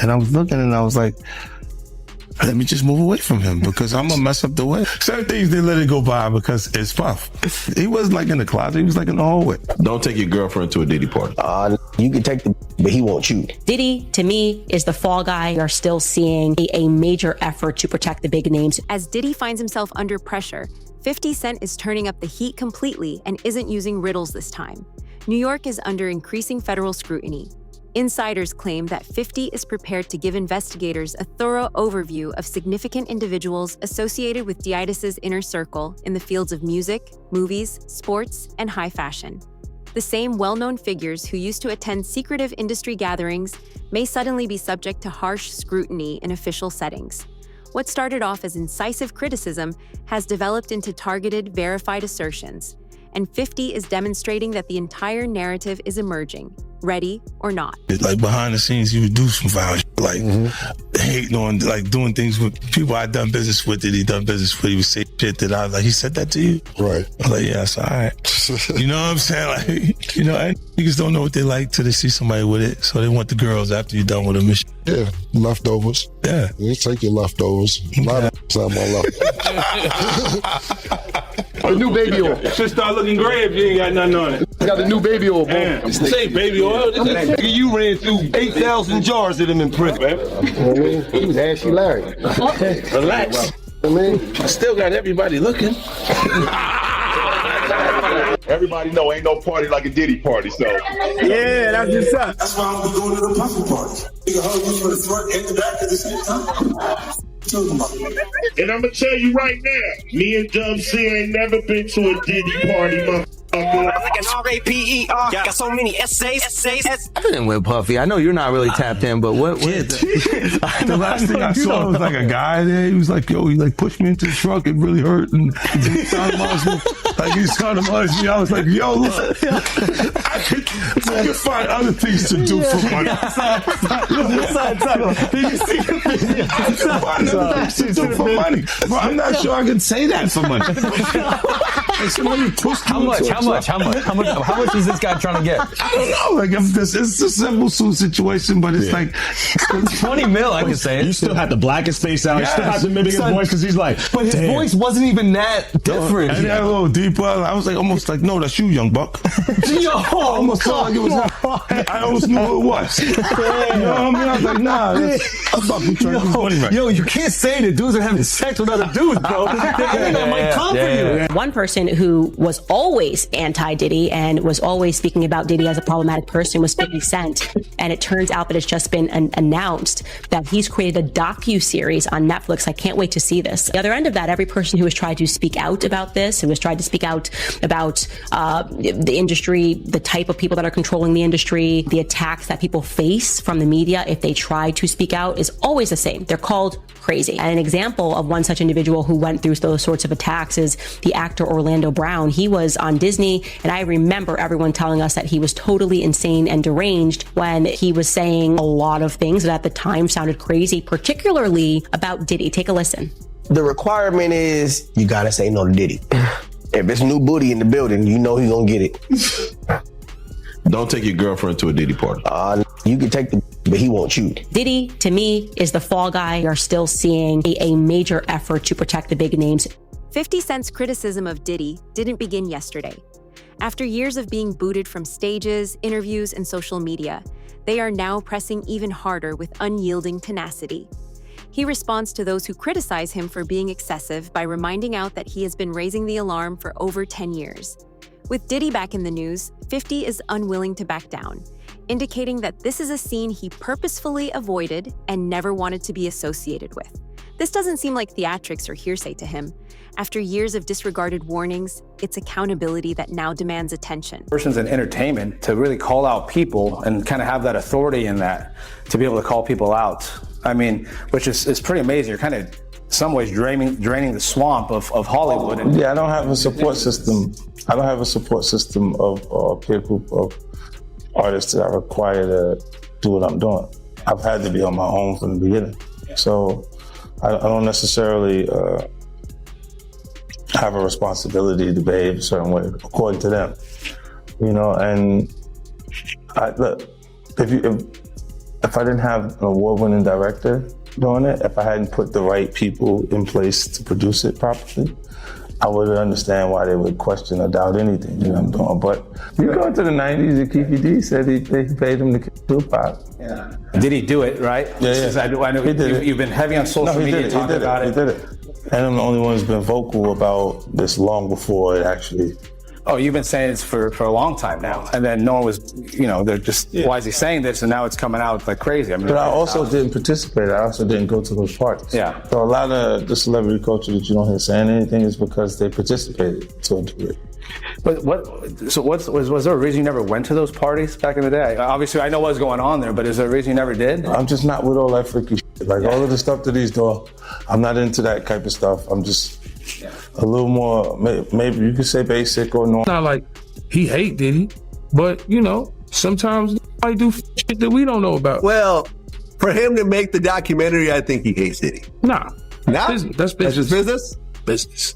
And I was looking and I was like, let me just move away from him because I'm gonna mess up the way. Certain things they let it go by because it's Puff. He wasn't like in the closet, he was like in the hallway. Don't take your girlfriend to a Diddy party. You can take the, but he won't you. Diddy, to me, is the fall guy. We are still seeing a major effort to protect the big names. As Diddy finds himself under pressure, 50 Cent is turning up the heat completely and isn't using riddles this time. New York is under increasing federal scrutiny. Insiders claim that 50 is prepared to give investigators a thorough overview of significant individuals associated with Deitis's inner circle in the fields of music, movies, sports, and high fashion. The same well-known figures who used to attend secretive industry gatherings may suddenly be subject to harsh scrutiny in official settings. What started off as incisive criticism has developed into targeted, verified assertions. And 50 is demonstrating that the entire narrative is emerging, ready or not. Like behind the scenes, he would do some foul shit, like hating on, like doing things with people I done business with that he done business with. He would say shit that I was like, he said that to you? Right. I'm like, yeah, it's all right. You know what I'm saying? Like, you know, and niggas don't know what they like till they see somebody with it. So they want the girls after you're done with them. Yeah, leftovers. Yeah. You take your leftovers. A lot of time my left. The new baby oil. Should start looking gray if you ain't got nothing on it. Got the new baby oil, bro. This ain't baby oil. You ran through 8,000 jars of them in prison, man. He was ashy Larry. Relax. I still got everybody looking. Everybody know ain't no party like a Diddy party, so. Yeah, that's just up. That's why I'm going to the puffy party. You can hold you for the front and the back at the same time. And I'm gonna tell you right now, me and Dub C ain't never been to a Diddy party, motherfucker. I'm like an R-A-P-E-R. Got so many essays. I've been with Puffy. I know you're not really tapped in, but what the last thing I saw was like a guy there. He was like, yo, he like pushed me into the truck. It really hurt. And he sounded me. I was like, yo, look, I can find other things to do for money. For money. Bro, I'm not sure I can say that for money. How much is this guy trying to get? I don't know. Like, it's a simple situation, but it's like 20 mil. I can say it. You still have the blackest face out. You still have to mimic his voice because he's like, but his voice wasn't even that different. And a little deeper. I was like, almost like, no, that's you, young buck. Yo, I almost felt like it was him. I almost knew who it was. You know what I mean? I was like, nah, I'm about to try to lose money right. Yo, you can't say that dudes are having sex with other dudes, bro. That might come for you. One person who was always anti-Diddy and was always speaking about Diddy as a problematic person was 50 Cent. And it turns out that it's just been announced that he's created a docu-series on Netflix. I can't wait to see this. The other end of that, every person who has tried to speak out about this, who has tried to speak out about the industry, the type of people that are controlling the industry, the attacks that people face from the media if they try to speak out, is always the same. They're called crazy. And an example of one such individual who went through those sorts of attacks is the actor Orlando Brown. He was on Disney, and I remember everyone telling us that he was totally insane and deranged when he was saying a lot of things that at the time sounded crazy, particularly about Diddy. Take a listen. The requirement is you gotta say no to Diddy. If it's new booty in the building, you know he's gonna get it. Don't take your girlfriend to a Diddy party. You can take the, but he won't you. Diddy, to me, is the fall guy. We are still seeing a major effort to protect the big names. 50 Cent's criticism of Diddy didn't begin yesterday. After years of being booted from stages, interviews, and social media, they are now pressing even harder with unyielding tenacity. He responds to those who criticize him for being excessive by reminding out that he has been raising the alarm for over 10 years. With Diddy back in the news, 50 is unwilling to back down, indicating that this is a scene he purposefully avoided and never wanted to be associated with. This doesn't seem like theatrics or hearsay to him. After years of disregarded warnings, it's accountability that now demands attention. Persons in entertainment to really call out people and kind of have that authority in that, to be able to call people out. I mean, which is pretty amazing. You're kind of, in some ways, draining the swamp of Hollywood. Yeah, I don't have a support system. I don't have a support system of a peer group of artists that I require to do what I'm doing. I've had to be on my own from the beginning. So I don't necessarily have a responsibility to behave a certain way according to them, you know. And look, if if I didn't have an award-winning director doing it, if I hadn't put the right people in place to produce it properly, I would understand why they would question or doubt anything that I'm doing. But you go into the 90s and Keefy D said he paid him to kill Tupac. Yeah. Did he do it, right? Yeah. I know you've been heavy on social media talking about it. He did it. And I'm the only one who's been vocal about this long before it actually. Oh, you've been saying this for a long time now. And then no one was, they're just, why is he saying this? And now it's coming out like crazy. I mean, but I also didn't participate. I also didn't go to those parties. Yeah. So a lot of the celebrity culture that you don't hear saying anything is because they participated to a degree. But was there a reason you never went to those parties back in the day? Obviously, I know what was going on there, but is there a reason you never did? I'm just not with all that freaky shit. Like all of the stuff that he's doing, I'm not into that type of stuff. I'm just a little more, maybe you could say basic or normal. Not like he hate Diddy, but sometimes I do shit that we don't know about. Well, for him to make the documentary, I think he hates Diddy. Nah. That's business. That's business. That's business? Business.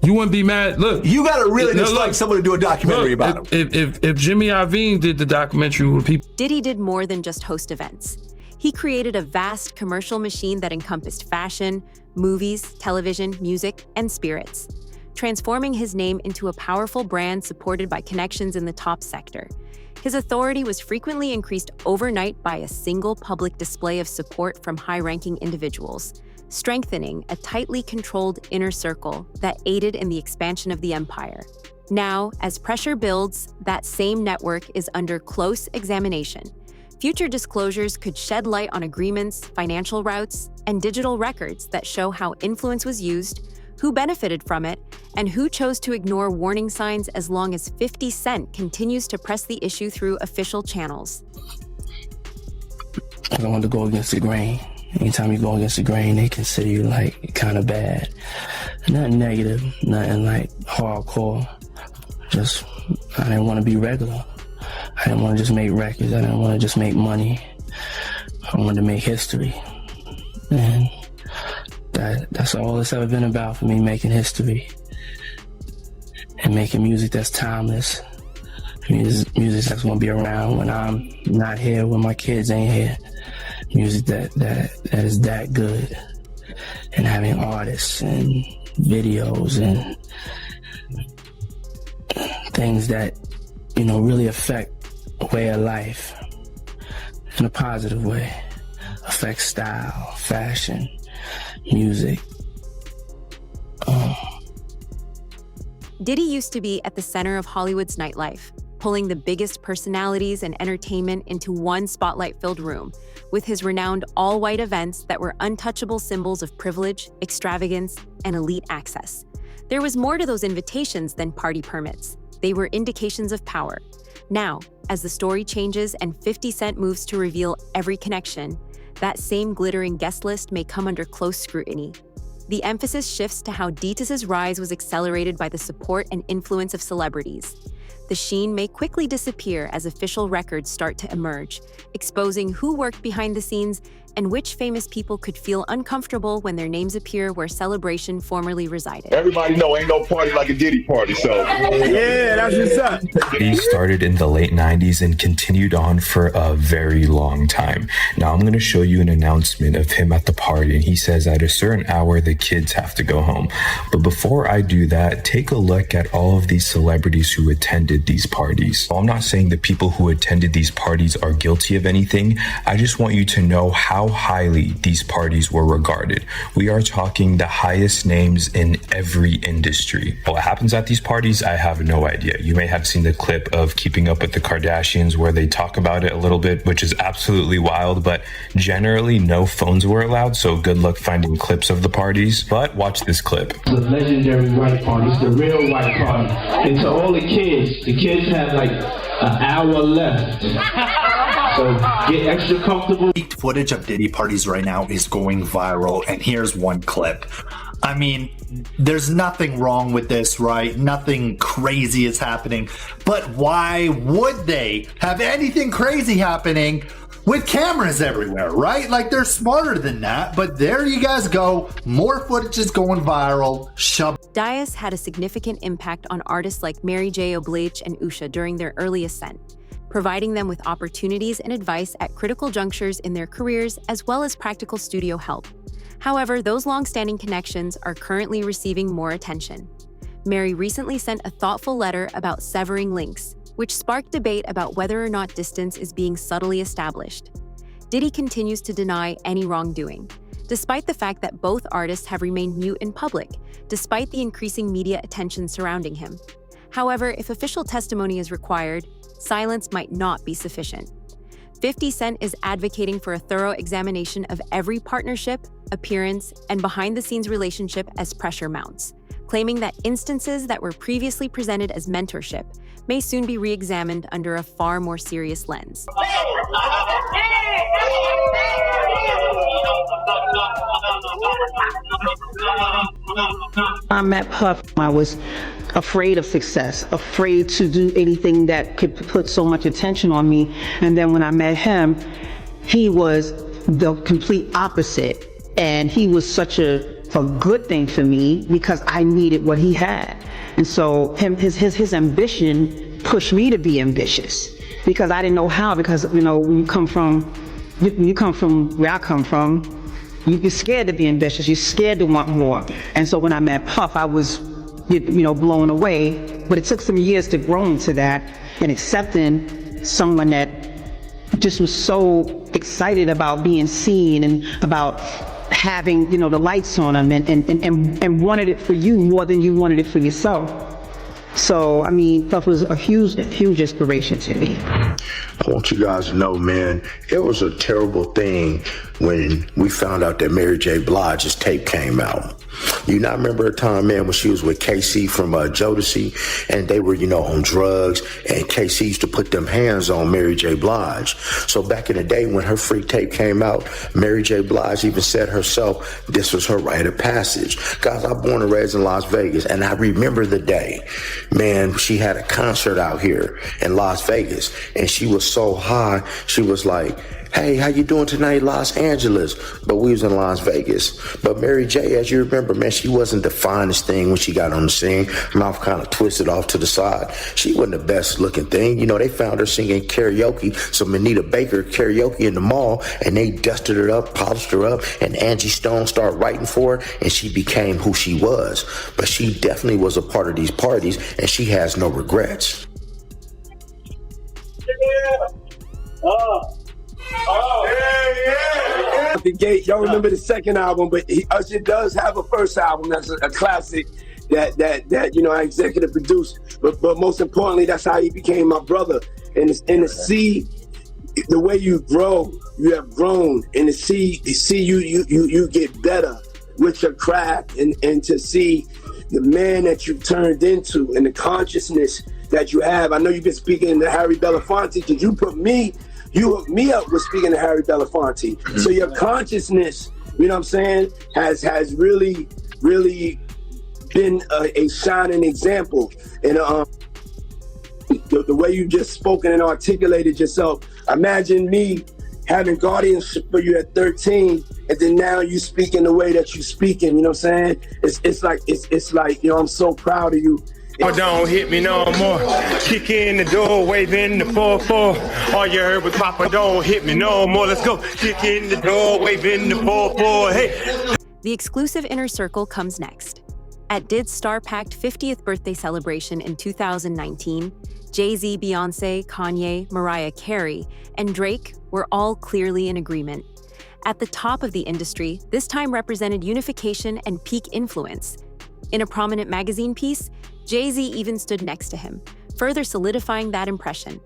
You wouldn't be mad. Look, you got to really dislike someone to do a documentary about him. If Jimmy Iovine did the documentary with people. Diddy did more than just host events. He created a vast commercial machine that encompassed fashion, movies, television, music, and spirits, transforming his name into a powerful brand supported by connections in the top sector. His authority was frequently increased overnight by a single public display of support from high-ranking individuals, strengthening a tightly controlled inner circle that aided in the expansion of the empire. Now, as pressure builds, that same network is under close examination. Future disclosures could shed light on agreements, financial routes, and digital records that show how influence was used, who benefited from it, and who chose to ignore warning signs as long as 50 Cent continues to press the issue through official channels. I don't want to go against the grain. Anytime you go against the grain, they consider you like kind of bad. Nothing negative, nothing like hardcore. Just, I didn't want to be regular. I didn't want to just make records. I didn't want to just make money. I wanted to make history. And that's all it's ever been about for me, making history. And making music that's timeless. Music that's going to be around when I'm not here, when my kids ain't here. Music that is that good. And having artists and videos and things that, really affect way of life in a positive way. Affect style, fashion, music. Diddy used to be at the center of Hollywood's nightlife, pulling the biggest personalities and entertainment into one spotlight-filled room, with his renowned all-white events that were untouchable symbols of privilege, extravagance, and elite access. There was more to those invitations than party permits. They were indications of power. Now, as the story changes and 50 Cent moves to reveal every connection, that same glittering guest list may come under close scrutiny. The emphasis shifts to how Ditas's rise was accelerated by the support and influence of celebrities. The sheen may quickly disappear as official records start to emerge, exposing who worked behind the scenes and which famous people could feel uncomfortable when their names appear where celebration formerly resided. Everybody know ain't no party like a Diddy party, so. Yeah, that's what's up. He started in the late 90s and continued on for a very long time. Now I'm going to show you an announcement of him at the party, and he says at a certain hour the kids have to go home. But before I do that, take a look at all of these celebrities who attended these parties. I'm not saying the people who attended these parties are guilty of anything. I just want you to know how highly these parties were regarded. We are talking the highest names in every industry. What happens at these parties, I have no idea. You may have seen the clip of Keeping Up with the Kardashians where they talk about it a little bit, which is absolutely wild, but generally no phones were allowed, so good luck finding clips of the parties. But watch this clip. The legendary white parties, the real white party. And to all the kids have like an hour left. So get extra comfortable. Footage of Diddy parties right now is going viral, and here's one clip. I mean, there's nothing wrong with this, right? Nothing crazy is happening. But why would they have anything crazy happening with cameras everywhere, right? Like, they're smarter than that. But there you guys go. More footage is going viral. Dias had a significant impact on artists like Mary J. Oblige and Usha during their early ascent. providing them with opportunities and advice at critical junctures in their careers, as well as practical studio help. However, those long-standing connections are currently receiving more attention. Mary recently sent a thoughtful letter about severing links, which sparked debate about whether or not distance is being subtly established. Diddy continues to deny any wrongdoing, despite the fact that both artists have remained mute in public, despite the increasing media attention surrounding him. However, if official testimony is required, silence might not be sufficient. 50 Cent is advocating for a thorough examination of every partnership, appearance, and behind-the-scenes relationship as pressure mounts, claiming that instances that were previously presented as mentorship may soon be re-examined under a far more serious lens. I met Puff. I was afraid of success, afraid to do anything that could put so much attention on me. And then when I met him, he was the complete opposite. And he was such a good thing for me because I needed what he had. And so his ambition pushed me to be ambitious because I didn't know how, because, you know, when you come from where I come from, you're scared to be ambitious. You're scared to want more. And so when I met Puff, I was, blown away. But it took some years to grow into that and accepting someone that just was so excited about being seen and about having, the lights on them and wanted it for you more than you wanted it for yourself. So, Puff was a huge inspiration to me. I want you guys to know, man, it was a terrible thing when we found out that Mary J. Blige's tape came out. You not remember a time, man, when she was with KC from Jodeci, and they were, on drugs, and KC used to put them hands on Mary J. Blige. So back in the day when her freak tape came out, Mary J. Blige even said herself, this was her rite of passage. Guys, I'm born and raised in Las Vegas, and I remember the day, man, she had a concert out here in Las Vegas, and she was so high, she was like, hey, how you doing tonight, Los Angeles? But we was in Las Vegas. But Mary J., as you remember, man, she wasn't the finest thing when she got on the scene. Her mouth kind of twisted off to the side. She wasn't the best looking thing. They found her singing karaoke, some Anita Baker karaoke in the mall, and they dusted her up, polished her up, and Angie Stone started writing for her, and she became who she was. But she definitely was a part of these parties, and she has no regrets. The gate, y'all remember the second album, but Usher does have a first album that's a classic that I executive produced. But most importantly, that's how he became my brother. And to see the way you grow, you have grown, and to see you get better with your craft, and to see the man that you turned into and the consciousness that you have. I know you've been speaking to Harry Belafonte because you hooked me up with speaking to Harry Belafonte. So your consciousness, has really, really been a shining example. And the way you just spoken and articulated yourself, imagine me having guardianship for you at 13, and then now you speaking the way that you speaking, It's like, I'm so proud of you. Oh, don't hit me no more. Kick in the door, waving the 4-4. All you heard was Papa, don't hit me no more. Let's go. Kick in the door, waving the 4-4. Hey. The exclusive Inner Circle comes next. At Did's star-packed 50th birthday celebration in 2019, Jay-Z, Beyonce, Kanye, Mariah Carey, and Drake were all clearly in agreement. At the top of the industry, this time represented unification and peak influence. In a prominent magazine piece, Jay-Z even stood next to him, further solidifying that impression.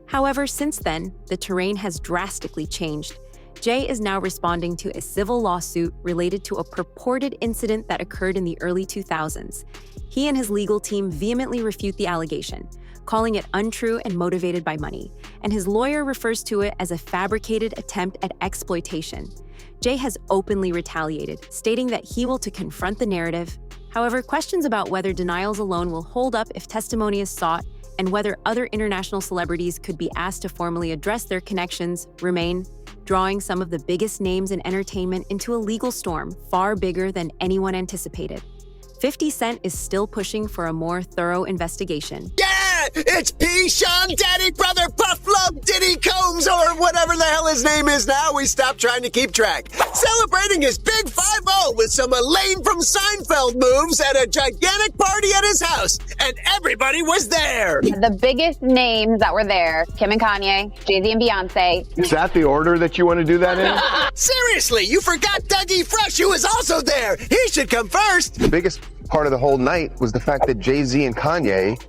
However, since then, the terrain has drastically changed. Jay is now responding to a civil lawsuit related to a purported incident that occurred in the early 2000s. He and his legal team vehemently refute the allegation, calling it untrue and motivated by money, and his lawyer refers to it as a fabricated attempt at exploitation. Jay has openly retaliated, stating that he will confront the narrative. However, questions about whether denials alone will hold up if testimony is sought and whether other international celebrities could be asked to formally address their connections remain, drawing some of the biggest names in entertainment into a legal storm far bigger than anyone anticipated. 50 Cent is still pushing for a more thorough investigation. Yeah! It's P. Sean Daddy Brother Puff Love Diddy Combs, or whatever the hell his name is now. We stopped trying to keep track. Celebrating his big 5-0 with some Elaine from Seinfeld moves at a gigantic party at his house. And everybody was there. The biggest names that were there, Kim and Kanye, Jay-Z and Beyonce. Is that the order that you want to do that in? Seriously, you forgot Dougie Fresh, who was also there. He should come first. The biggest part of the whole night was the fact that Jay-Z and Kanye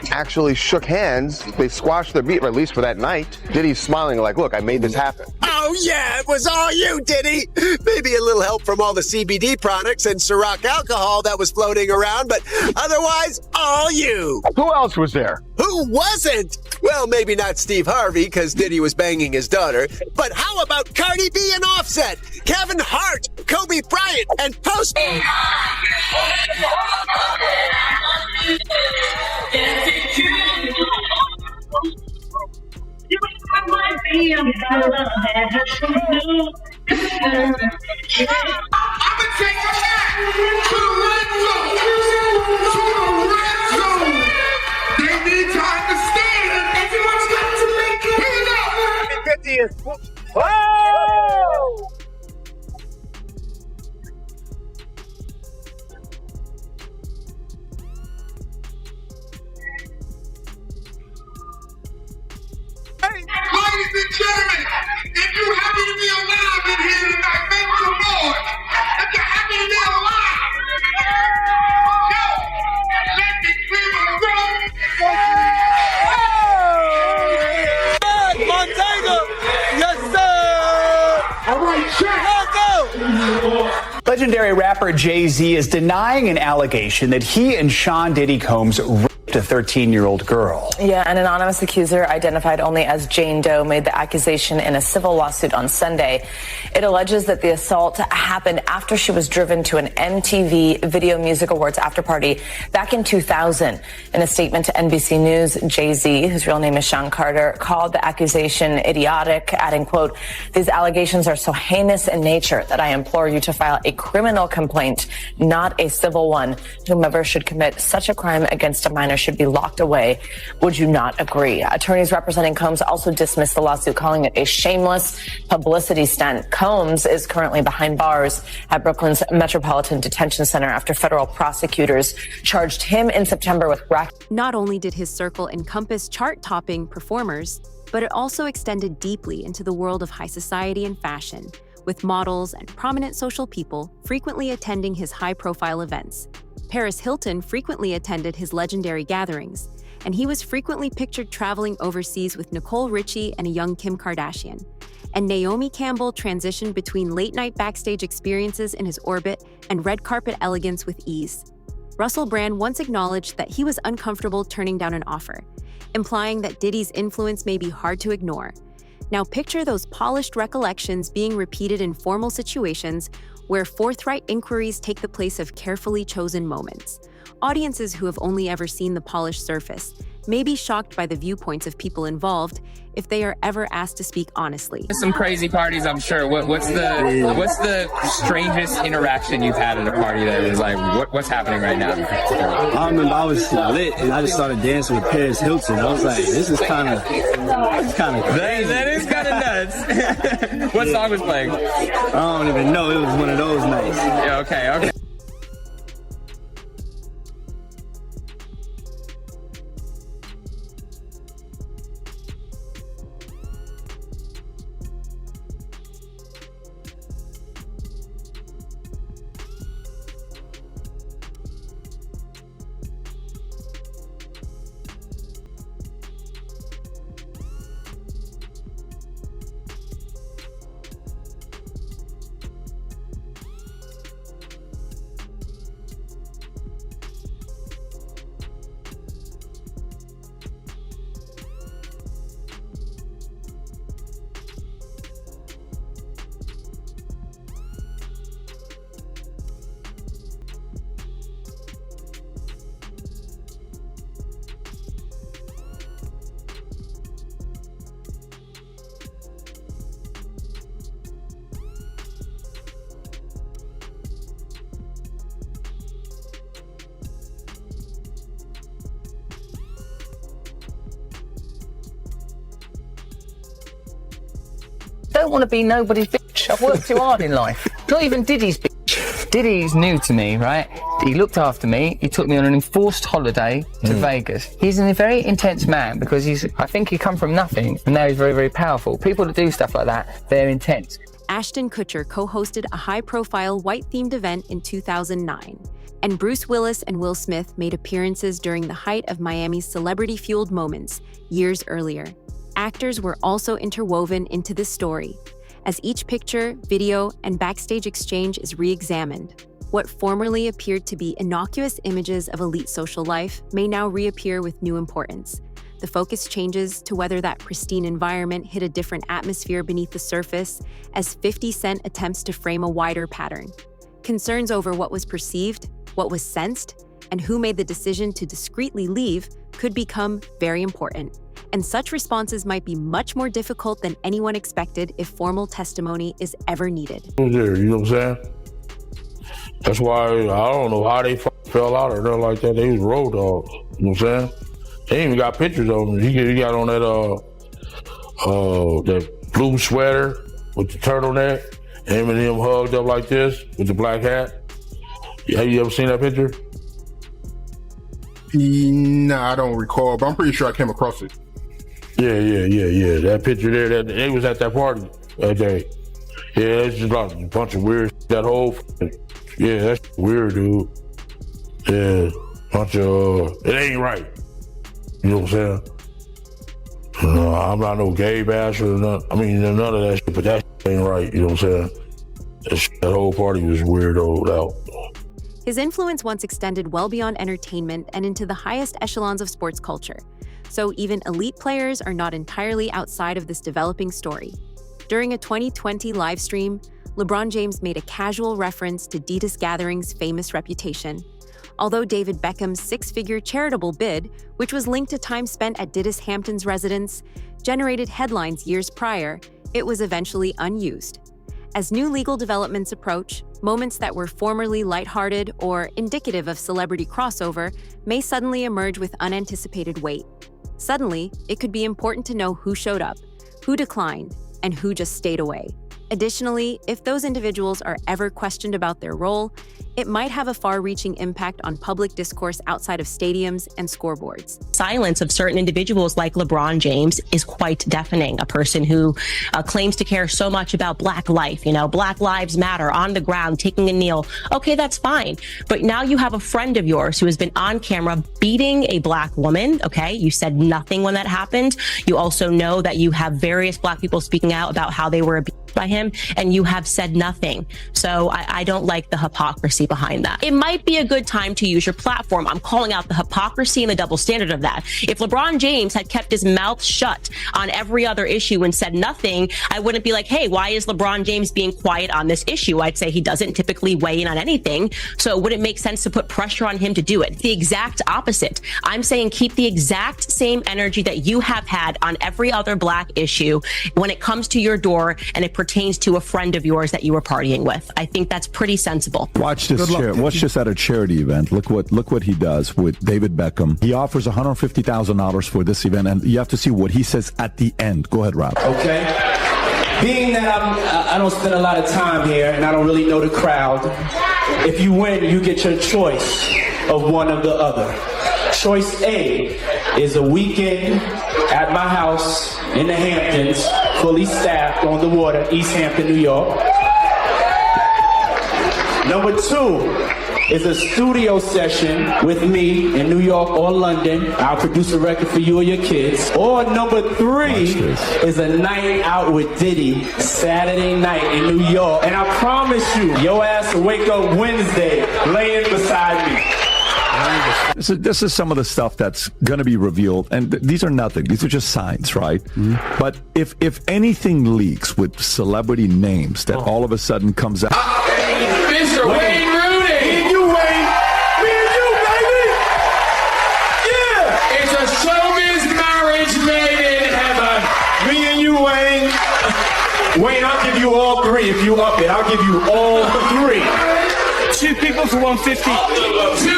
actually shook hands. They squashed their beat, or at least for that night. Diddy's smiling like, look, I made this happen. Oh yeah, it was all you, Diddy. Maybe a little help from all the CBD products and Ciroc alcohol that was floating around, but otherwise, all you. Who else was there? Who wasn't? Well, maybe not Steve Harvey, because Diddy was banging his daughter. But how about Cardi B and Offset, Kevin Hart, Kobe Bryant, and Post... Ladies and gentlemen, if you're happy to be alive in here tonight, make some noise. If you're happy to be alive, yo, let me clear the room. Montana, yes sir. All right, check. Legendary rapper Jay-Z is denying an allegation that he and Sean Diddy Combs raped a 13-year-old girl. Yeah, an anonymous accuser identified only as Jane Doe made the accusation in a civil lawsuit on Sunday. It alleges that the assault happened after she was driven to an MTV Video Music Awards after party back in 2000. In a statement to NBC News, Jay-Z, whose real name is Sean Carter, called the accusation idiotic, adding, quote, "These allegations are so heinous in nature that I implore you to file a criminal complaint, not a civil one. Whomever should commit such a crime against a minor should be locked away. Would you not agree?" Attorneys representing Combs also dismissed the lawsuit, calling it a shameless publicity stunt. Combs is currently behind bars at Brooklyn's Metropolitan Detention Center after federal prosecutors charged him in September with Not only did his circle encompass chart-topping performers, but it also extended deeply into the world of high society and fashion, with models and prominent social people frequently attending his high-profile events. Paris Hilton frequently attended his legendary gatherings, and he was frequently pictured traveling overseas with Nicole Richie and a young Kim Kardashian. And Naomi Campbell transitioned between late-night backstage experiences in his orbit and red carpet elegance with ease. Russell Brand once acknowledged that he was uncomfortable turning down an offer, implying that Diddy's influence may be hard to ignore. Now picture those polished recollections being repeated in formal situations where forthright inquiries take the place of carefully chosen moments. Audiences who have only ever seen the polished surface may be shocked by the viewpoints of people involved if they are ever asked to speak honestly. Some crazy parties, I'm sure. What's the strangest interaction you've had at a party that was like, what's happening right now? I remember I was lit and I just started dancing with Paris Hilton. I was like, this is kind of crazy. That is kind of nuts. What song was playing? I don't even know. It was one of those nights. Yeah, okay. don't want to be nobody's bitch. I've worked too hard in life. Not even Diddy's bitch. Diddy's new to me, right? He looked after me. He took me on an enforced holiday to Vegas. He's a very intense man because I think he come from nothing and now he's very, very powerful. People that do stuff like that, they're intense. Ashton Kutcher co-hosted a high-profile white-themed event in 2009. And Bruce Willis and Will Smith made appearances during the height of Miami's celebrity-fueled moments years earlier. Actors were also interwoven into this story. As each picture, video, and backstage exchange is re-examined, what formerly appeared to be innocuous images of elite social life may now reappear with new importance. The focus changes to whether that pristine environment hid a different atmosphere beneath the surface as 50 Cent attempts to frame a wider pattern. Concerns over what was perceived, what was sensed, and who made the decision to discreetly leave could become very important. And such responses might be much more difficult than anyone expected if formal testimony is ever needed. You know what I'm saying? That's why I don't know how they fell out or nothing like that. They was road dogs. You know what I'm saying? They even got pictures of him. He got on that blue sweater with the turtleneck, him and him hugged up like this with the black hat. Have you ever seen that picture? Nah, I don't recall, but I'm pretty sure I came across it. Yeah. That picture there, they was at that party that day. Yeah, it's just like a bunch of weird, that whole, that's weird, dude. Yeah, bunch of, it ain't right. You know what I'm saying? I'm not no gay basher or nothing. I mean, none of that shit, but that shit ain't right. You know what I'm saying? That whole party was weirdoed out. His influence once extended well beyond entertainment and into the highest echelons of sports culture. So even elite players are not entirely outside of this developing story. During a 2020 live stream, LeBron James made a casual reference to Diddy's Gathering's famous reputation. Although David Beckham's six-figure charitable bid, which was linked to time spent at Diddy's Hamptons residence, generated headlines years prior, it was eventually unused. As new legal developments approach, moments that were formerly lighthearted or indicative of celebrity crossover may suddenly emerge with unanticipated weight. Suddenly, it could be important to know who showed up, who declined, and who just stayed away. Additionally, if those individuals are ever questioned about their role, it might have a far-reaching impact on public discourse outside of stadiums and scoreboards. Silence of certain individuals like LeBron James is quite deafening. A person who claims to care so much about Black life, Black Lives Matter, on the ground, taking a kneel. Okay, that's fine. But now you have a friend of yours who has been on camera beating a Black woman, okay? You said nothing when that happened. You also know that you have various Black people speaking out about how they were abused by him, and you have said nothing. So I don't like the hypocrisy behind that. It might be a good time to use your platform. I'm calling out the hypocrisy and the double standard of that. If LeBron James had kept his mouth shut on every other issue and said nothing, I wouldn't be like, hey, why is LeBron James being quiet on this issue? I'd say he doesn't typically weigh in on anything. So would it make sense to put pressure on him to do it? The exact opposite. I'm saying keep the exact same energy that you have had on every other Black issue when it comes to your door and it pertains to a friend of yours that you were partying with. I think that's pretty sensible. Watch this at a charity event. Look what he does with David Beckham. He offers $150,000 for this event, and you have to see what he says at the end. Go ahead, Rob. Okay. Being that I don't spend a lot of time here and I don't really know the crowd, if you win, you get your choice of one or the other. Choice A is a weekend at my house in the Hamptons, fully staffed on the water, East Hampton, New York. Number 2 is a studio session with me in New York or London. I'll produce a record for you or your kids. Or number 3 is a night out with Diddy, Saturday night in New York. And I promise you, your ass will wake up Wednesday laying beside me. This is some of the stuff that's going to be revealed, and these are nothing. These are just signs, right? Mm-hmm. But if anything leaks with celebrity names that all of a sudden comes out... Mr. Wayne Rooney! Me and you, Wayne! Me and you, baby! Yeah! It's a showbiz marriage made in heaven! Me and you, Wayne! Wayne, I'll give you all 3 if you up it. I'll give you all 3. 2 people for 150. 2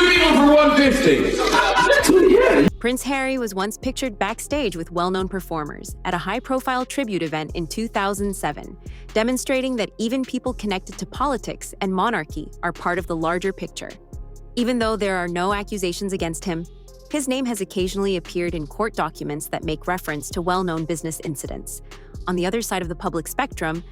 people for 150. Yeah. Prince Harry was once pictured backstage with well-known performers at a high-profile tribute event in 2007, demonstrating that even people connected to politics and monarchy are part of the larger picture. Even though there are no accusations against him, his name has occasionally appeared in court documents that make reference to well-known business incidents. On the other side of the public spectrum,